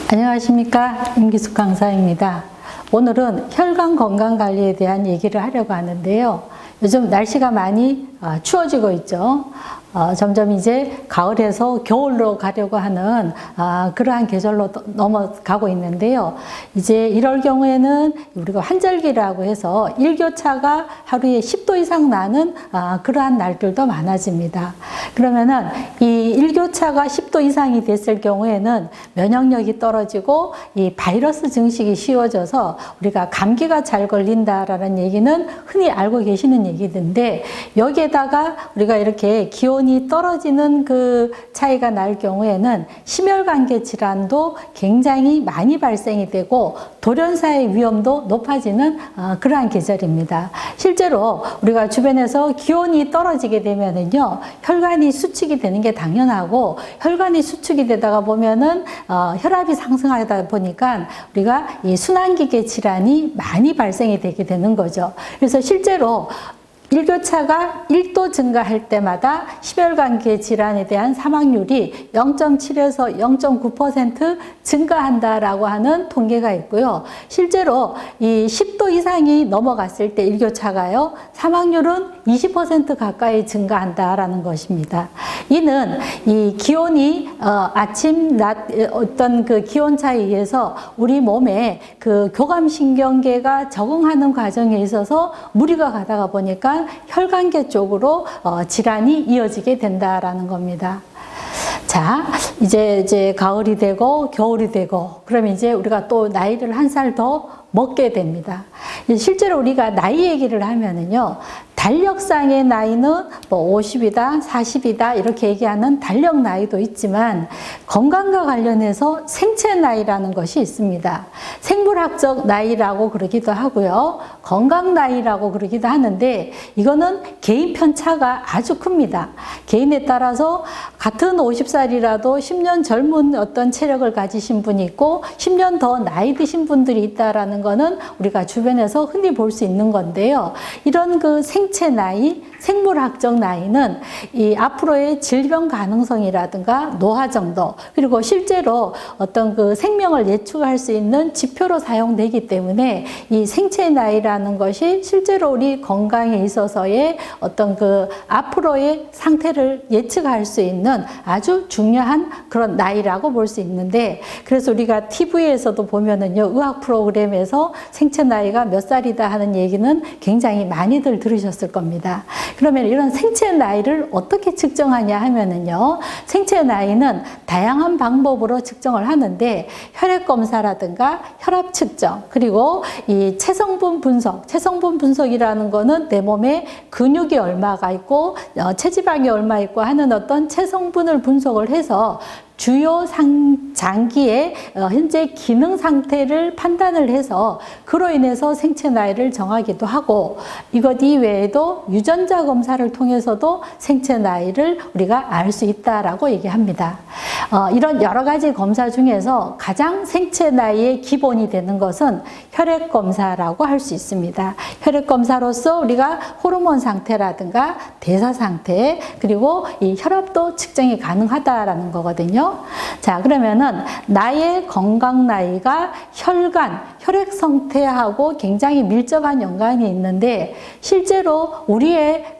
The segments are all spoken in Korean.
안녕하십니까, 임기숙 강사입니다. 오늘은 혈관 건강 관리에 대한 얘기를 하려고 하는데요. 요즘 날씨가 많이 추워지고 있죠. 점점 이제 가을에서 겨울로 가려고 하는 그러한 계절로 넘어가고 있는데요. 이제 이럴 경우에는 우리가 환절기라고 해서 일교차가 하루에 10도 이상 나는 그러한 날들도 많아집니다. 그러면은 이 일교차가 10도 이상이 됐을 경우에는 면역력이 떨어지고 이 바이러스 증식이 쉬워져서 우리가 감기가 잘 걸린다라는 얘기는 흔히 알고 계시는 얘기인데, 여기에다가 우리가 이렇게 기온이 떨어지는 그 차이가 날 경우에는 심혈관계 질환도 굉장히 많이 발생이 되고 돌연사의 위험도 높아지는 그러한 계절입니다. 실제로 우리가 주변에서 기온이 떨어지게 되면은요, 혈관이 수축이 되는 게 당연하고, 혈관이 수축이 되다가 보면은 혈압이 상승하다 보니까 우리가 이 순환기계 질환이 많이 발생이 되게 되는 거죠. 그래서 실제로 일교차가 1도 증가할 때마다 심혈관계 질환에 대한 사망률이 0.7에서 0.9% 증가한다라고 하는 통계가 있고요. 실제로 이 10도 이상이 넘어갔을 때 일교차가요, 사망률은 20% 가까이 증가한다라는 것입니다. 이는 이 기온이 아침, 낮 어떤 그 기온 차에 의해서 우리 몸에 그 교감신경계가 적응하는 과정에 있어서 무리가 가다가 보니까 혈관계 쪽으로 질환이 이어지게 된다라는 겁니다. 자, 이제 가을이 되고 겨울이 되고, 그럼 이제 우리가 또 나이를 한 살 더 먹게 됩니다. 실제로 우리가 나이 얘기를 하면은요, 달력상의 나이는 뭐 50이다, 40이다 이렇게 얘기하는 달력 나이도 있지만, 건강과 관련해서 생체 나이라는 것이 있습니다. 생물학적 나이라고 그러기도 하고요, 건강 나이라고 그러기도 하는데, 이거는 개인 편차가 아주 큽니다. 개인에 따라서 같은 50살이라도 10년 젊은 어떤 체력을 가지신 분이 있고 10년 더 나이 드신 분들이 있다라는 거는 우리가 주변에서 흔히 볼 수 있는 건데요. 이런 그 생체 나이, 생물학적 나이는 이 앞으로의 질병 가능성이라든가 노화 정도, 그리고 실제로 어떤 그 생명을 예측할 수 있는 지표로 사용되기 때문에 이 생체 나이라는 것이 실제로 우리 건강에 있어서의 어떤 그 앞으로의 상태를 예측할 수 있는 아주 중요한 그런 나이라고 볼 수 있는데, 그래서 우리가 TV에서도 보면은요, 의학 프로그램에서 생체 나이가 몇 살이다 하는 얘기는 굉장히 많이들 들으셨을 겁니다. 그러면 이런 생체 나이를 어떻게 측정하냐 하면은요, 생체 나이는 다양한 방법으로 측정을 하는데, 혈액 검사라든가 혈압 측정, 그리고 이 체성분 분석, 체성분 분석이라는 거는 내 몸에 근육이 얼마가 있고 체지방이 얼마 있고 하는 어떤 체성분을 분석을 해서 주요 장기의 현재 기능 상태를 판단을 해서 그로 인해서 생체 나이를 정하기도 하고, 이것 이외에도 유전자 검사를 통해서도 생체 나이를 우리가 알 수 있다라고 얘기합니다. 이런 여러 가지 검사 중에서 가장 생체 나이의 기본이 되는 것은 혈액 검사라고 할 수 있습니다. 혈액 검사로서 우리가 호르몬 상태라든가 대사 상태, 그리고 이 혈압도 측정이 가능하다라는 거거든요. 자, 그러면은 나의 건강 나이가 혈관, 혈액 상태하고 굉장히 밀접한 연관이 있는데, 실제로 우리의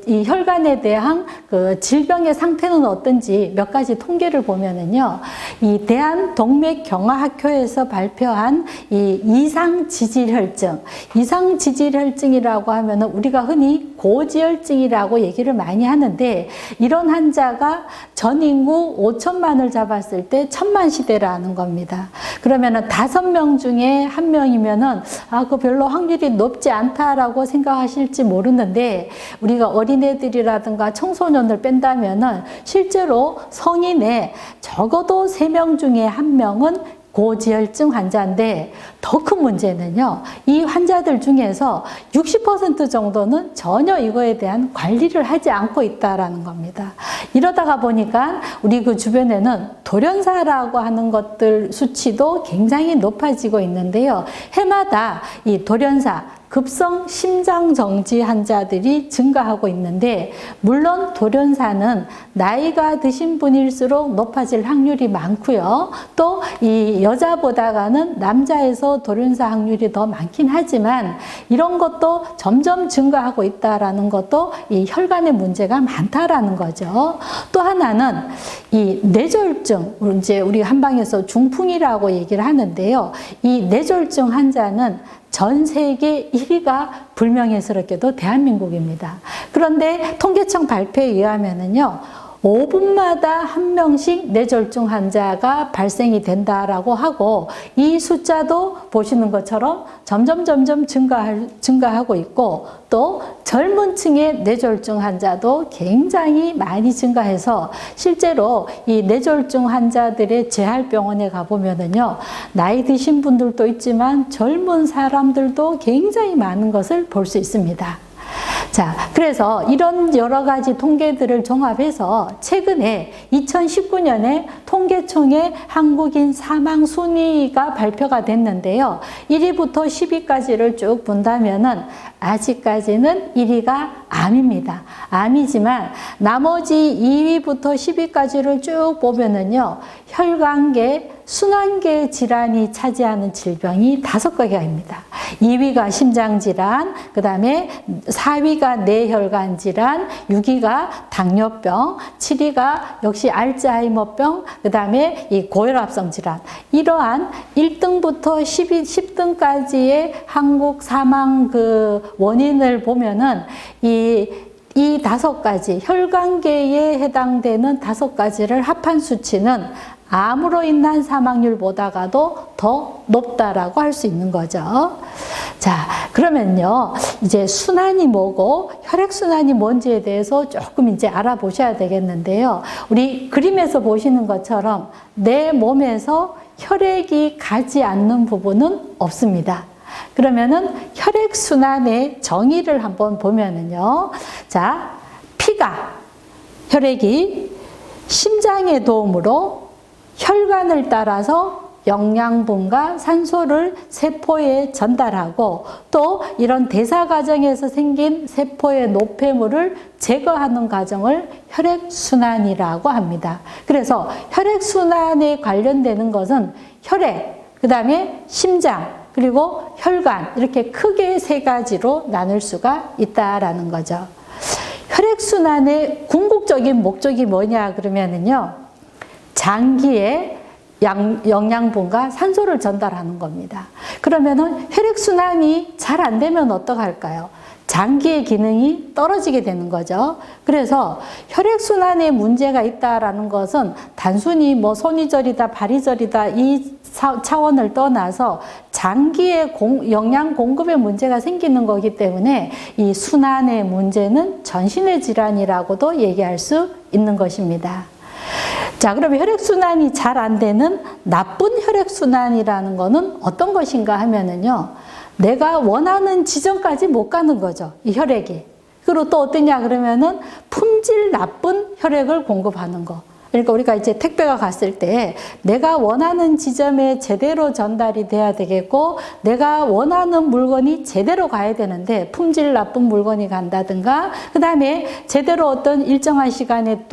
이 혈관에 대한 그 질병의 상태는 어떤지 몇 가지 통계를 보면은요, 이 대한동맥경화학회에서 발표한 이 이상지질혈증, 이상지질혈증이라고 하면은 우리가 흔히 고지혈증이라고 얘기를 많이 하는데, 이런 환자가 전 인구 5천만을 잡았을 때 1000만 시대라는 겁니다. 그러면은 5명 중에 1명이면은 그거 별로 확률이 높지 않다라고 생각하실지 모르는데, 우리가 어린애들이라든가 청소년을 뺀다면은 실제로 성인의 적어도 3명 중에 1명은 고지혈증 환자인데, 더 큰 문제는요, 이 환자들 중에서 60% 정도는 전혀 이거에 대한 관리를 하지 않고 있다라는 겁니다. 이러다가 보니까 우리 그 주변에는 돌연사라고 하는 것들 수치도 굉장히 높아지고 있는데요. 해마다 이 돌연사, 급성 심장 정지 환자들이 증가하고 있는데, 물론 돌연사는 나이가 드신 분일수록 높아질 확률이 많고요. 또 이 여자보다는 남자에서 돌연사 확률이 더 많긴 하지만, 이런 것도 점점 증가하고 있다라는 것도 이 혈관의 문제가 많다라는 거죠. 또 하나는 이 뇌졸중, 이제 우리 한방에서 중풍이라고 얘기를 하는데요. 이 뇌졸중 환자는 전 세계 1위가 불명예스럽게도 대한민국입니다. 그런데 통계청 발표에 의하면은요, 5분마다 1명씩 뇌졸중 환자가 발생이 된다라고 하고, 이 숫자도 보시는 것처럼 점점 증가하고 있고, 또 젊은 층의 뇌졸중 환자도 굉장히 많이 증가해서, 실제로 이 뇌졸중 환자들의 재활병원에 가보면은요, 나이 드신 분들도 있지만 젊은 사람들도 굉장히 많은 것을 볼 수 있습니다. 자, 그래서 이런 여러 가지 통계들을 종합해서 최근에 2019년에 통계청의 한국인 사망 순위가 발표가 됐는데요. 1위부터 10위까지를 쭉 본다면은 아직까지는 1위가 암입니다. 암이지만 나머지 2위부터 10위까지를 쭉 보면은요, 혈관계, 순환계 질환이 차지하는 질병이 5개가입니다. 2위가 심장질환, 그 다음에 4위가 뇌혈관 질환, 6위가 당뇨병, 7위가 역시 알츠하이머병, 그 다음에 이 고혈압성 질환. 이러한 1등부터 10등까지의 한국 사망 원인을 보면은 이 5가지, 혈관계에 해당되는 5가지를 합한 수치는 암으로 인한 사망률보다가도 더 높다라고 할 수 있는 거죠. 자, 그러면요, 이제 순환이 뭐고 혈액순환이 뭔지에 대해서 조금 이제 알아보셔야 되겠는데요. 우리 그림에서 보시는 것처럼 내 몸에서 혈액이 가지 않는 부분은 없습니다. 그러면은 혈액순환의 정의를 한번 보면은요. 자, 혈액이 심장의 도움으로 혈관을 따라서 영양분과 산소를 세포에 전달하고, 또 이런 대사 과정에서 생긴 세포의 노폐물을 제거하는 과정을 혈액순환이라고 합니다. 그래서 혈액순환에 관련되는 것은 혈액, 그 다음에 심장, 그리고 혈관, 이렇게 크게 3가지로 나눌 수가 있다라는 거죠. 혈액순환의 궁극적인 목적이 뭐냐 그러면은요, 장기에 영양분과 산소를 전달하는 겁니다. 그러면은 혈액순환이 잘 안 되면 어떡할까요? 장기의 기능이 떨어지게 되는 거죠. 그래서 혈액순환에 문제가 있다라는 것은 단순히 뭐 손이 저리다, 발이 저리다 이 차원을 떠나서 장기의 영양 공급에 문제가 생기는 거기 때문에 이 순환의 문제는 전신의 질환이라고도 얘기할 수 있는 것입니다. 자, 그럼 혈액순환이 잘 안 되는 나쁜 혈액순환이라는 거는 어떤 것인가 하면은요, 내가 원하는 지점까지 못 가는 거죠, 이 혈액이. 그리고 또 어떠냐 그러면은 품질 나쁜 혈액을 공급하는 거. 그러니까 우리가 이제 택배가 갔을 때 내가 원하는 지점에 제대로 전달이 돼야 되겠고, 내가 원하는 물건이 제대로 가야 되는데 품질 나쁜 물건이 간다든가, 그 다음에 제대로 어떤 일정한 시간에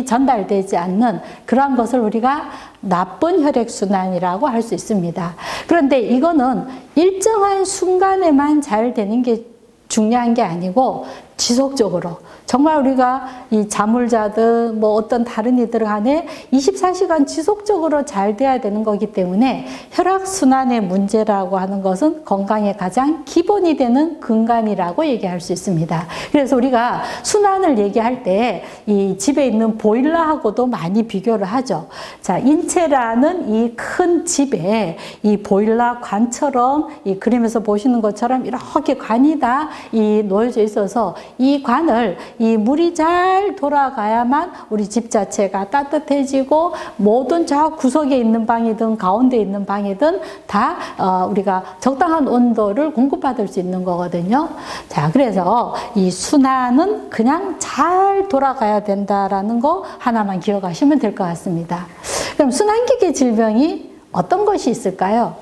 전달되지 않는 그러한 것을 우리가 나쁜 혈액순환이라고 할 수 있습니다. 그런데 이거는 일정한 순간에만 잘 되는 게 중요한 게 아니고 지속적으로, 정말 우리가 이 잠을 자든 뭐 어떤 다른 이들 간에 24시간 지속적으로 잘 돼야 되는 거기 때문에 혈액순환의 문제라고 하는 것은 건강의 가장 기본이 되는 근간이라고 얘기할 수 있습니다. 그래서 우리가 순환을 얘기할 때 이 집에 있는 보일러하고도 많이 비교를 하죠. 자, 인체라는 이 큰 집에 이 보일러 관처럼, 이 그림에서 보시는 것처럼 이렇게 관이 다 놓여져 있어서 이 관을 이 물이 잘 돌아가야만 우리 집 자체가 따뜻해지고, 모든 저 구석에 있는 방이든 가운데 있는 방이든 다 우리가 적당한 온도를 공급받을 수 있는 거거든요. 자, 그래서 이 순환은 그냥 잘 돌아가야 된다라는 거 하나만 기억하시면 될 것 같습니다. 그럼 순환기계 질병이 어떤 것이 있을까요?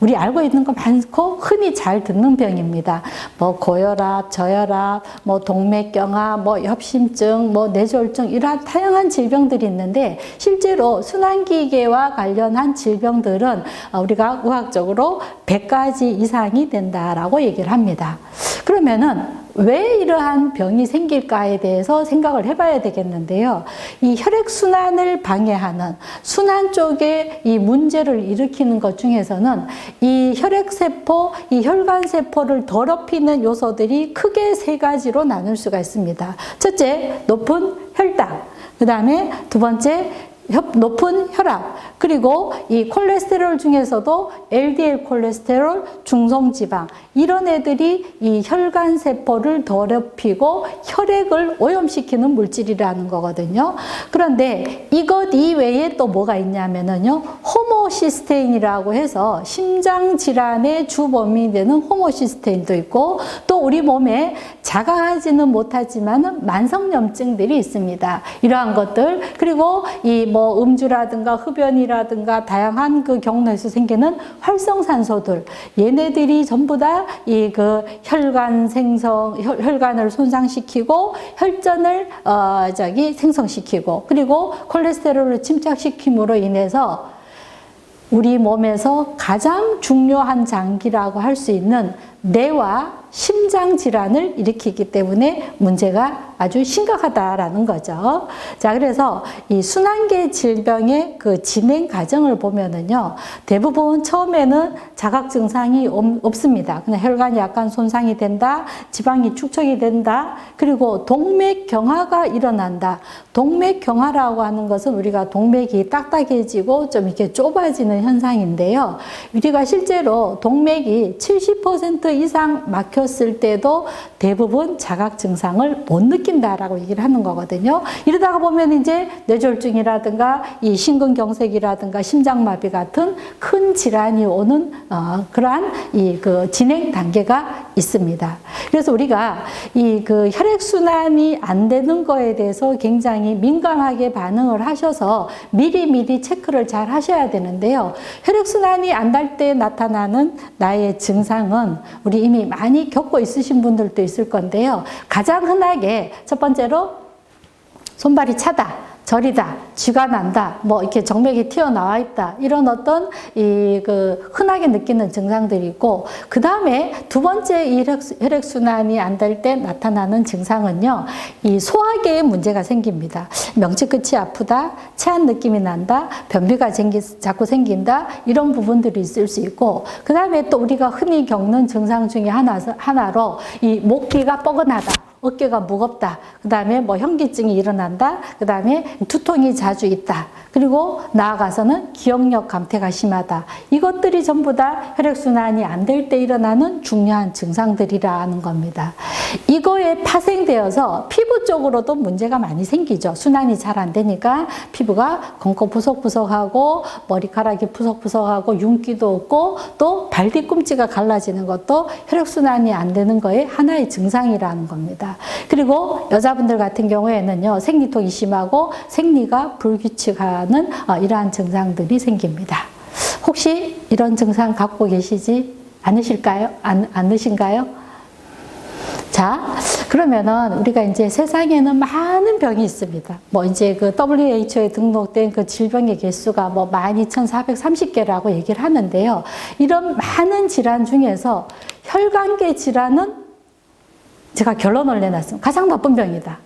우리 알고 있는 거 많고 흔히 잘 듣는 병입니다. 뭐 고혈압, 저혈압, 뭐 동맥경화, 뭐 협심증, 뭐 뇌졸중 이러한 다양한 질병들이 있는데 실제로 순환기계와 관련한 질병들은 우리가 의학적으로 100가지 이상이 된다라고 얘기를 합니다. 그러면은 왜 이러한 병이 생길까에 대해서 생각을 해봐야 되겠는데요. 이 혈액순환을 방해하는 순환 쪽에 이 문제를 일으키는 것 중에서는 이 혈액세포, 이 혈관세포를 더럽히는 요소들이 크게 세 가지로 나눌 수가 있습니다. 첫째, 높은 혈당. 그 다음에 두 번째, 높은 혈압, 그리고 이 콜레스테롤 중에서도 LDL 콜레스테롤, 중성지방 이런 애들이 이 혈관 세포를 더럽히고 혈액을 오염시키는 물질이라는 거거든요. 그런데 이것 이외에 또 뭐가 있냐면은요, 호모시스테인이라고 해서 심장 질환의 주범이 되는 호모시스테인도 있고, 또 우리 몸에 자각하지는 못하지만 만성염증들이 있습니다. 이러한 것들, 그리고 이 뭐 음주라든가 흡연이라든가 다양한 그 경로에서 생기는 활성산소들, 얘네들이 전부 다 이 그 혈관 생성, 혈관을 손상시키고 혈전을 생성시키고, 그리고 콜레스테롤을 침착시킴으로 인해서 우리 몸에서 가장 중요한 장기라고 할 수 있는 뇌와 심장 질환을 일으키기 때문에 문제가 아주 심각하다라는 거죠. 자, 그래서 이 순환계 질병의 그 진행 과정을 보면은요, 대부분 처음에는 자각 증상이 없습니다. 그냥 혈관이 약간 손상이 된다, 지방이 축적이 된다, 그리고 동맥경화가 일어난다. 동맥경화라고 하는 것은 우리가 동맥이 딱딱해지고 좀 이렇게 좁아지는 현상인데요. 우리가 실제로 동맥이 70% 이상 막혔을 때도 대부분 자각 증상을 못 느낀다라고 얘기를 하는 거거든요. 이러다가 보면 이제 뇌졸중이라든가 이 심근경색이라든가 심장마비 같은 큰 질환이 오는 그러한 이 그 진행 단계가 있습니다. 그래서 우리가 이 그 혈액순환이 안 되는 거에 대해서 굉장히 민감하게 반응을 하셔서 미리미리 체크를 잘 하셔야 되는데요. 혈액순환이 안 될 때 나타나는 나의 증상은 우리 이미 많이 겪고 있으신 분들도 있을 건데요. 가장 흔하게 첫 번째로 손발이 차다, 저리다, 쥐가 난다, 뭐 이렇게 정맥이 튀어나와 있다, 이런 어떤 이 그 흔하게 느끼는 증상들이 있고, 그 다음에 두 번째 혈액순환이 안 될 때 나타나는 증상은요, 이 소화계에 문제가 생깁니다. 명치 끝이 아프다, 체한 느낌이 난다, 변비가 자꾸 생긴다, 이런 부분들이 있을 수 있고, 그 다음에 또 우리가 흔히 겪는 증상 중에 하나로 이 목뒤가 뻐근하다, 어깨가 무겁다, 그 다음에 뭐 현기증이 일어난다, 그 다음에 두통이 자주 있다, 그리고 나아가서는 기억력 감퇴가 심하다. 이것들이 전부 다 혈액순환이 안 될 때 일어나는 중요한 증상들이라는 겁니다. 이거에 파생되어서 피부 쪽으로도 문제가 많이 생기죠. 순환이 잘 안 되니까 피부가 검고 푸석푸석하고 머리카락이 푸석푸석하고 윤기도 없고 또 발 뒤꿈치가 갈라지는 것도 혈액순환이 안 되는 거의 하나의 증상이라는 겁니다. 그리고 여자분들 같은 경우에는요, 생리통이 심하고 생리가 불규칙하는 이러한 증상들이 생깁니다. 혹시 이런 증상 갖고 계시지 않으실까요? 않으신가요? 자, 그러면은 우리가 이제 세상에는 많은 병이 있습니다. 뭐 이제 그 WHO에 등록된 그 질병의 개수가 뭐 12,430개라고 얘기를 하는데요. 이런 많은 질환 중에서 혈관계 질환은 제가 결론을 내놨습니다. 가장 나쁜 병이다.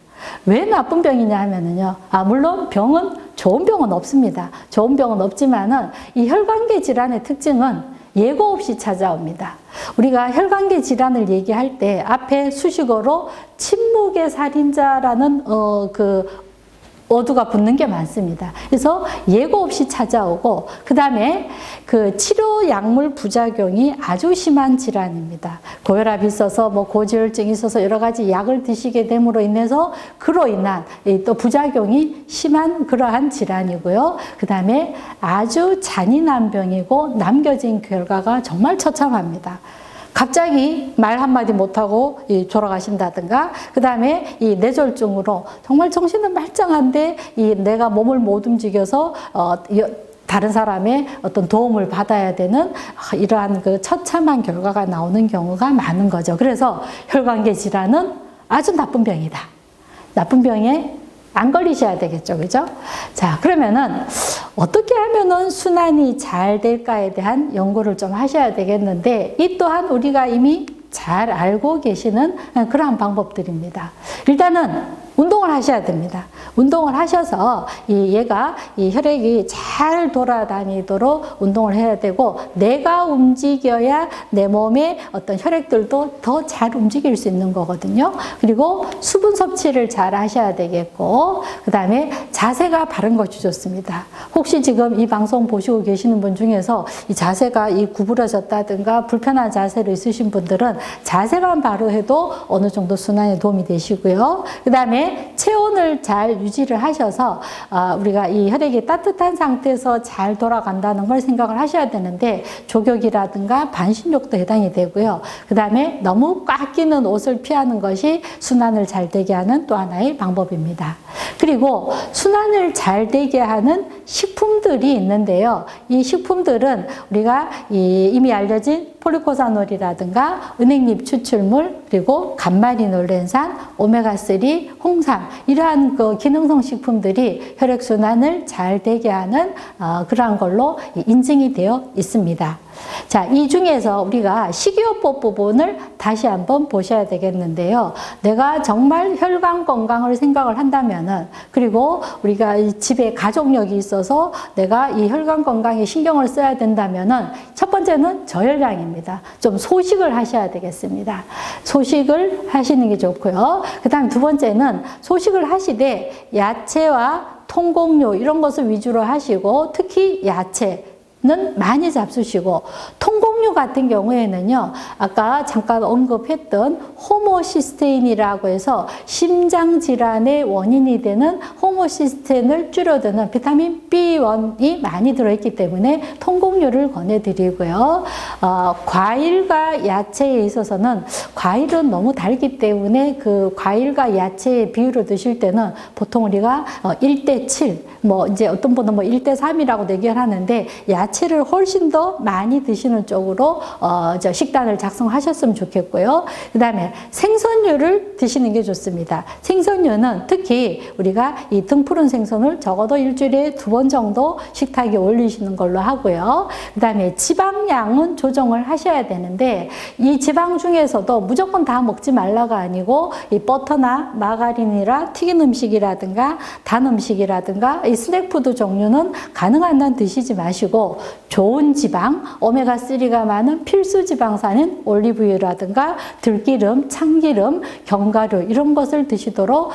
왜 나쁜 병이냐 하면은요, 물론 병은, 좋은 병은 없습니다. 좋은 병은 없지만은 이 혈관계 질환의 특징은 예고 없이 찾아옵니다. 우리가 혈관계 질환을 얘기할 때 앞에 수식어로 침묵의 살인자라는 어두가 붙는 게 많습니다. 그래서 예고 없이 찾아오고, 그 다음에 그 치료 약물 부작용이 아주 심한 질환입니다. 고혈압이 있어서 뭐 고지혈증이 있어서 여러 가지 약을 드시게 됨으로 인해서 그로 인한 또 부작용이 심한 그러한 질환이고요. 그 다음에 아주 잔인한 병이고 남겨진 결과가 정말 처참합니다. 갑자기 말 한마디 못하고 돌아가신다든가, 그 다음에 이 뇌졸중으로 정말 정신은 말짱한데 이 내가 몸을 못 움직여서 다른 사람의 어떤 도움을 받아야 되는 이러한 그 처참한 결과가 나오는 경우가 많은 거죠. 그래서 혈관계 질환은 아주 나쁜 병이다. 나쁜 병에 안 걸리셔야 되겠죠. 그죠? 자, 그러면은 어떻게 하면은 순환이 잘 될까에 대한 연구를 좀 하셔야 되겠는데, 이 또한 우리가 이미 잘 알고 계시는 그러한 방법들입니다. 일단은 운동을 하셔야 됩니다. 운동을 하셔서 얘가 이 혈액이 잘 돌아다니도록 운동을 해야 되고, 내가 움직여야 내 몸의 어떤 혈액들도 더 잘 움직일 수 있는 거거든요. 그리고 수분 섭취를 잘 하셔야 되겠고, 그 다음에 자세가 바른 것이 좋습니다. 혹시 지금 이 방송 보시고 계시는 분 중에서 이 자세가 구부러졌다든가 불편한 자세로 있으신 분들은 자세만 바로 해도 어느 정도 순환에 도움이 되시고요. 그 다음에 체온을 잘 유지를 하셔서 우리가 이 혈액이 따뜻한 상태에서 잘 돌아간다는 걸 생각을 하셔야 되는데, 족욕이라든가 반신욕도 해당이 되고요. 그 다음에 너무 꽉 끼는 옷을 피하는 것이 순환을 잘 되게 하는 또 하나의 방법입니다. 그리고 순환을 잘 되게 하는 식품들이 있는데요. 이 식품들은 우리가 이미 알려진 폴리코사놀이라든가 은행잎 추출물, 그리고 간마리놀렌산, 오메가3, 홍삼, 이러한 그 기능성 식품들이 혈액순환을 잘 되게 하는 그러한 걸로 인증이 되어 있습니다. 자, 이 중에서 우리가 식이요법 부분을 다시 한번 보셔야 되겠는데요. 내가 정말 혈관 건강을 생각을 한다면은, 그리고 우리가 집에 가족력이 있어서 내가 이 혈관 건강에 신경을 써야 된다면은, 첫 번째는 저혈량입니다. 좀 소식을 하셔야 되겠습니다. 소식을 하시는 게 좋고요. 그 다음 두 번째는 소식을 하시되 야채와 통곡류 이런 것을 위주로 하시고, 특히 야채는 많이 잡수시고, 통곡류 같은 경우에는요, 아까 잠깐 언급했던 호모시스테인이라고 해서 심장 질환의 원인이 되는 호모시스테인을 줄여드는 비타민 B1이 많이 들어있기 때문에 통곡류를 권해드리고요. 과일과 야채에 있어서는, 과일은 너무 달기 때문에 그 과일과 야채의 비율을 드실 때는 보통 우리가 1대7, 이제 어떤 분은 1대3이라고 얘기를 하는데, 야채를 훨씬 더 많이 드시는 쪽으로 식단을 작성하셨으면 좋겠고요. 그 다음에 생선류를 드시는 게 좋습니다. 생선류는 특히 우리가 이 등푸른 생선을 적어도 일주일에 2번 정도 식탁에 올리시는 걸로 하고요. 그 다음에 지방량은 조정을 하셔야 되는데, 이 지방 중에서도 무조건 다 먹지 말라가 아니고, 이 버터나 마가린이라 튀긴 음식이라든가 단 음식이라든가 이 스낵푸드 종류는 가능한 한 드시지 마시고, 좋은 지방, 오메가3가 많은 필수 지방산인 올리브유라든가 들기름, 참기름, 견과류 이런 것을 드시도록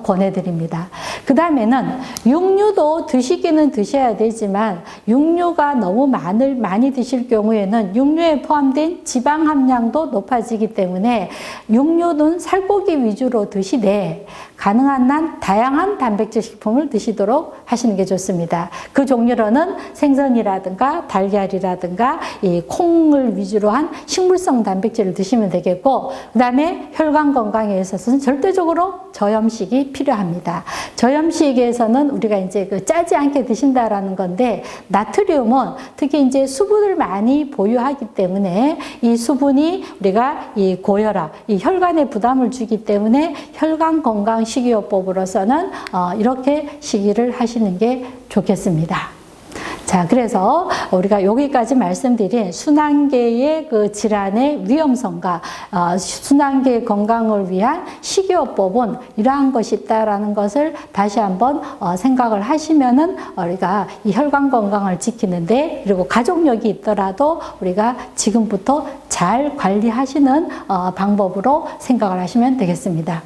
권해드립니다. 그 다음에는 육류도 드시기는 드셔야 되지만, 육류가 너무 많이 드실 경우에는 육류에 포함된 지방 함량도 높아지기 때문에 육류는 살코기 위주로 드시되, 가능한 한 다양한 단백질 식품을 드시도록 하시는 게 좋습니다. 그 종류로는 생선이라든가 달걀이라든가 이 콩을 위주로 한 식물성 단백질을 드시면 되겠고, 그 다음에 혈관 건강에 있어서는 절대적으로 저염식이 필요합니다. 저염식에서는 우리가 이제 짜지 않게 드신다라는 건데, 나트륨은 특히 이제 수분을 많이 보유하기 때문에 이 수분이 우리가 이 고혈압, 이 혈관에 부담을 주기 때문에 혈관 건강 식이요법으로서는 이렇게 식이를 하시는 게 좋겠습니다. 자, 그래서 우리가 여기까지 말씀드린 순환계의 그 질환의 위험성과 순환계 건강을 위한 식이요법은 이러한 것이 있다라는 것을 다시 한번 생각을 하시면은 우리가 이 혈관 건강을 지키는데, 그리고 가족력이 있더라도 우리가 지금부터 잘 관리하시는 방법으로 생각을 하시면 되겠습니다.